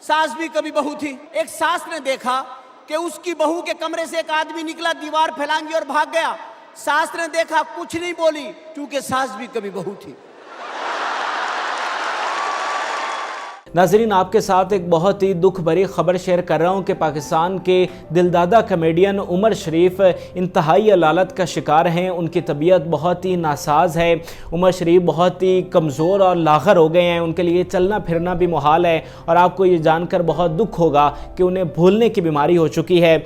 सास भी कभी बहू थी। एक सास ने देखा कि उसकी बहू के कमरे से एक आदमी निकला, दीवार फैलांगी और भाग गया। सास ने देखा, कुछ नहीं बोली, क्योंकि सास भी कभी बहू थी। नाज़रीन, आपके साथ एक बहुत ही दुख भरी खबर शेयर कर रहा हूँ कि पाकिस्तान के दिलदादा कमेडियन उमर शरीफ इंतहाई अलालत का शिकार हैं। उनकी तबीयत बहुत ही नासाज है। उमर शरीफ बहुत ही कमज़ोर और लाग़र हो गए हैं। उनके लिए चलना फिरना भी मुहाल है और आपको ये जानकर बहुत दुख होगा कि उन्हें भूलने की बीमारी हो चुकी है।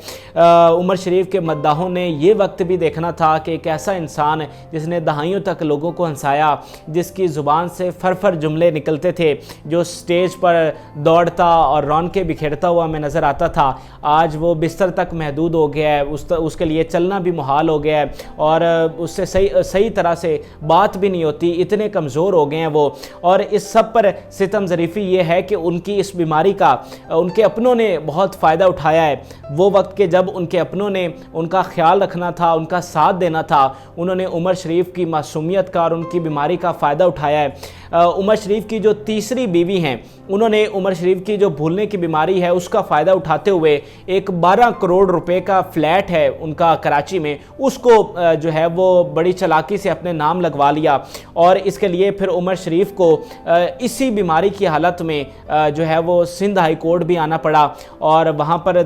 उमर शरीफ के मद्दाहों ने ये वक्त भी देखना था कि एक ऐसा इंसान जिसने दहाइयों तक लोगों को हंसाया, जिसकी ज़ुबान से फर जुमले निकलते थे, जो स्टेज पर दौड़ता और रौनकें बिखेरता हुआ हमें नज़र आता था, आज वो बिस्तर तक महदूद हो गया है। उसके लिए चलना भी मुहाल हो गया है और उससे सही तरह से बात भी नहीं होती, इतने कमज़ोर हो गए हैं वो। और इस सब पर सितम ज़रीफ़ी ये है कि उनकी इस बीमारी का उनके अपनों ने बहुत फ़ायदा उठाया है। वो वक्त के जब उनके अपनों ने उनका ख्याल रखना था, उनका साथ देना था, उन्होंने उमर शरीफ की मासूमियत का और उनकी बीमारी का फ़ायदा उठाया है। उमर शरीफ की जो तीसरी बीवी हैं, उन्होंने उमर शरीफ की जो भूलने की बीमारी है उसका फ़ायदा उठाते हुए एक 12 करोड़ रुपए का फ्लैट है उनका कराची में, उसको जो है वो बड़ी चालाकी से अपने नाम लगवा लिया। और इसके लिए फिर उमर शरीफ को इसी बीमारी की हालत में जो है वो सिंध हाई कोर्ट भी आना पड़ा। और वहाँ पर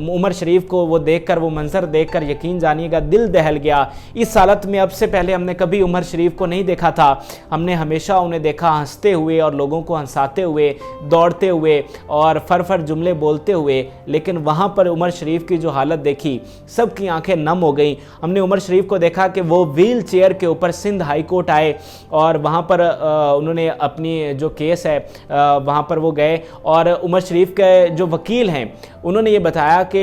उमर शरीफ को वो देखकर, वो मंजर देखकर यकीन जानिएगा दिल दहल गया। इस हालत में अब से पहले हमने कभी उमर शरीफ को नहीं देखा था। हमने हमेशा उन्हें देखा हंसते हुए और लोगों को हंसाते हुए, दौड़ते हुए और फर जुमले बोलते हुए, लेकिन वहाँ पर उमर शरीफ की जो हालत देखी, सबकी आंखें नम हो गई। हमने उमर शरीफ को देखा कि वो व्हील चेयर के ऊपर सिंध हाई कोर्ट आए और वहाँ पर उन्होंने अपनी जो केस है वहाँ पर वो गए और उमर शरीफ के जो वकील हैं उन्होंने ये बताया कि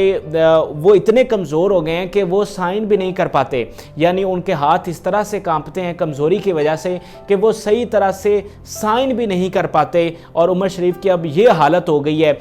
वो इतने कमज़ोर हो गए हैं कि वो साइन भी नहीं कर पाते, यानी उनके हाथ इस तरह से कांपते हैं कमज़ोरी की वजह से कि वो सही तरह से साइन भी नहीं कर पाते। और उमर शरीफ की अब ये हालत हो गई है।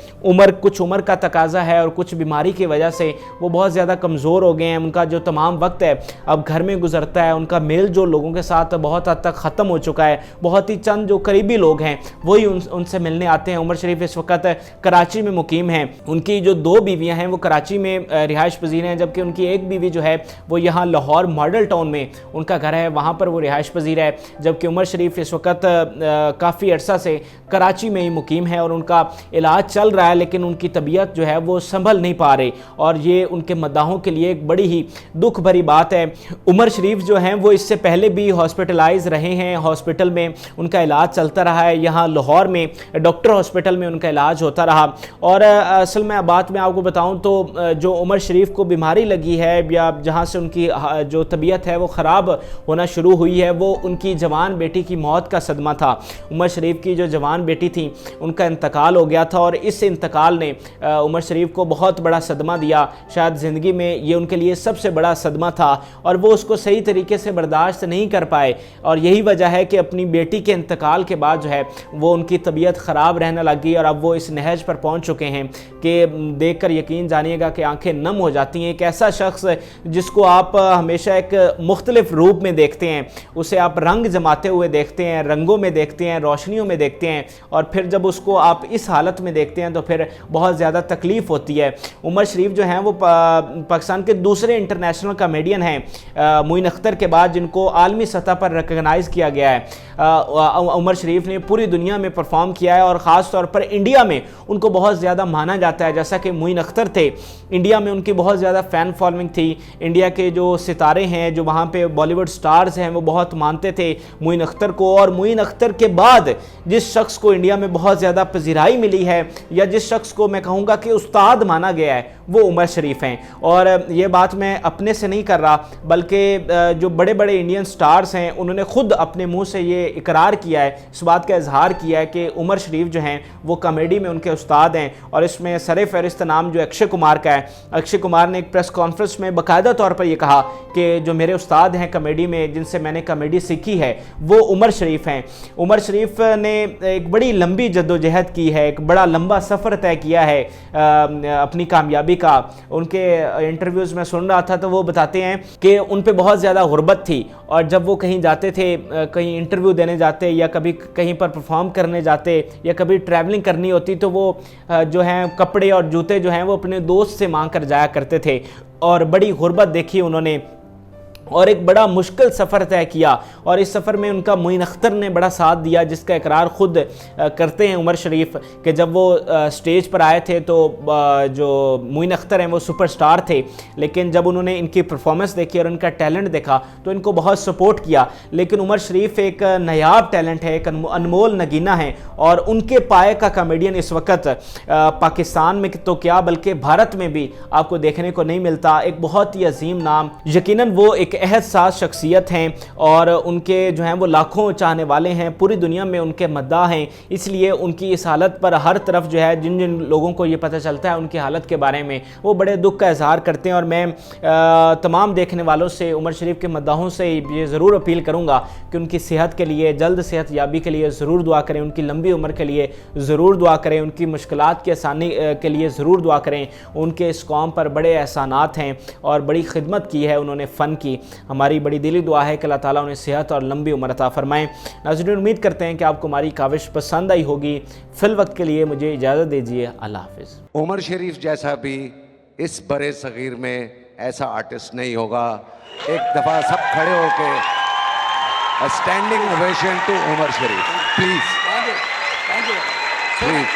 कुछ उम्र का तकाजा है और कुछ बीमारी की वजह से वो बहुत ज़्यादा कमज़ोर हो गए हैं। उनका जो तमाम वक्त है अब घर में गुजरता है। उनका मेल जो लोगों के साथ बहुत हद तक ख़त्म हो चुका है। बहुत ही चंद जो करीबी लोग हैं वही उनसे मिलने आते हैं। उमर शरीफ इस वक्त कराची में मुकीम हैं। उनकी जो 2 बीवियां हैं वो कराची में रिहाइश पजीर हैं, जबकि उनकी एक बीवी जो है वो यहाँ लाहौर मॉडल टाउन में उनका घर है, वहाँ पर वो रिहाइश पजीर है। जबकि उमर शरीफ इस वक्त काफ़ी अरसा से कराची में ही मुकीम है और उनका इलाज चल रहा है, लेकिन उनकी तबीयत जो है वो संभल नहीं पा रही और ये उनके मद्दाहों के लिए एक बड़ी ही दुख भरी बात है। उमर शरीफ जो हैं वो इससे पहले भी हॉस्पिटलाइज रहे हैं, हॉस्पिटल में उनका इलाज चलता रहा है। यहाँ लाहौर में डॉक्टर हॉस्पिटल में उनका इलाज होता रहा। और असल में बात मैं आपको बताऊं तो जो उमर शरीफ को बीमारी लगी है या जहाँ से उनकी जो तबीयत है वो ख़राब होना शुरू हुई है, वो उनकी जवान बेटी की मौत का सदमा था। उमर शरीफ की जो जवान बेटी थी उनका इंतकाल हो गया था और इस इंतकाल ने उमर शरीफ को बहुत बड़ा सदमा दिया। शायद ज़िंदगी में ये उनके लिए सबसे बड़ा सदमा था और वो उसको सही तरीके से बर्दाश्त नहीं कर पाए और यही वजह है कि अपनी बेटी के इंतकाल के बाद जो है वो उनकी तबीयत ख़राब रहने लगी और अब वो इस नहज पर पहुँच चुके हैं कि देखकर यकीन जानिएगा कि आंखें नम हो जाती हैं। एक ऐसा शख्स जिसको आप हमेशा एक मुख्तलिफ रूप में देखते हैं, उसे आप रंग जमाते हुए देखते हैं, रंगों में देखते हैं, रोशनियों में देखते हैं और फिर जब उसको आप इस हालत में देखते हैं तो फिर बहुत ज़्यादा तकलीफ़ होती है। उमर शरीफ जो हैं वो पाकिस्तान के दूसरे इंटरनेशनल कॉमेडियन हैं मोइन अख्तर के बाद जिनको आलमी सतह पर रिकगनाइज़ किया गया है। उमर शरीफ ने पूरी दुनिया में परफॉर्म किया है और ख़ास तौर पर इंडिया में उनको बहुत ज़्यादा माना जाता है। जैसा कि मोइन अख्तर थे, इंडिया में उनकी बहुत ज़्यादा फ़ैन फॉलोइंग थी। इंडिया के जो सितारे हैं, जो वहाँ पे बॉलीवुड स्टार्स हैं, वो बहुत मानते थे मोइन अख्तर को। और मोइन अख्तर के बाद जिस शख्स को इंडिया में बहुत ज़्यादा पजीराई मिली है या जिस शख्स को मैं कहूँगा कि उस्ताद माना गया है वो उमर शरीफ हैं। और ये बात मैं अपने से नहीं कर रहा बल्कि जो बड़े बड़े इंडियन स्टार्स हैं उन्होंने ख़ुद अपने मुँह से ये इकरार किया है, इस बात का इजहार किया है कि उमर शरीफ जो हैं वो कॉमेडी में उनके उस्ताद हैं। और इसमें सरे फहरिस्त नाम जो अक्षय कुमार का है, अक्षय कुमार ने एक प्रेस कॉन्फ्रेंस में बाकायदा तौर पर यह कहा कि जो मेरे उस्ताद हैं कॉमेडी में, जिनसे मैंने कॉमेडी सीखी है, वो उमर शरीफ हैं। उमर शरीफ ने एक बड़ी बड़ी लंबी जद्दोजहद की है, एक बड़ा लंबा सफ़र तय किया है अपनी कामयाबी का। उनके इंटरव्यूज़ में सुन रहा था तो वो बताते हैं कि उन पे बहुत ज़्यादा गुर्बत थी, और जब वो कहीं जाते थे, कहीं इंटरव्यू देने जाते या कभी कहीं पर परफॉर्म करने जाते या कभी ट्रैवलिंग करनी होती तो वो जो हैं कपड़े और जूते जो हैं वो अपने दोस्त से मांग कर जाया करते थे, और बड़ी गुर्बत देखी उन्होंने और एक बड़ा मुश्किल सफ़र तय किया। और इस सफ़र में उनका मोइन अख्तर ने बड़ा साथ दिया, जिसका इकरार ख़ुद करते हैं उमर शरीफ कि जब वो स्टेज पर आए थे तो जो मोइन अख्तर हैं वो सुपरस्टार थे, लेकिन जब उन्होंने इनकी परफॉर्मेंस देखी और उनका टैलेंट देखा तो इनको बहुत सपोर्ट किया। लेकिन उमर शरीफ एक नायाब टैलेंट है, एक अनमोल नगीना है, और उनके पाए का कॉमेडियन इस वक्त पाकिस्तान में तो क्या बल्कि भारत में भी आपको देखने को नहीं मिलता। एक बहुत ही अजीम नाम, यकीनन वो एक एहसास शख्सियत हैं और उनके जो हैं वो लाखों चाहने वाले हैं, पूरी दुनिया में उनके मद्दाह हैं। इसलिए उनकी इस हालत पर हर तरफ जो है जिन जिन लोगों को ये पता चलता है उनकी हालत के बारे में, वो बड़े दुख का इजहार करते हैं। और मैं तमाम देखने वालों से, उमर शरीफ के मद्दाहों से ये ज़रूर अपील करूँगा कि उनकी सेहत के लिए, जल्द सेहत याबी के लिए ज़रूर दुआ करें, उनकी लंबी उम्र के लिए ज़रूर दुआ करें, उनकी मुश्किलात की आसानी के लिए ज़रूर दुआ करें। उनके इस कौम पर बड़े एहसानात हैं और बड़ी खिदमत की है उन्होंने फ़न की। हमारी बड़ी दिली दुआ है कि अल्लाह ताला उन्हें सेहत और लंबी उम्र अता फरमाएं। नाज़रीन, उम्मीद करते हैं कि आपको हमारी काविश पसंद आई होगी। फिल वक्त के लिए मुझे इजाज़त दीजिए। अल्लाह हाफ़िज़। उमर शरीफ जैसा भी इस बड़े सगीर में ऐसा आर्टिस्ट नहीं होगा। एक दफ़ा सब खड़े होके standing ovation to Omar Sharif, please. Thank you. Please.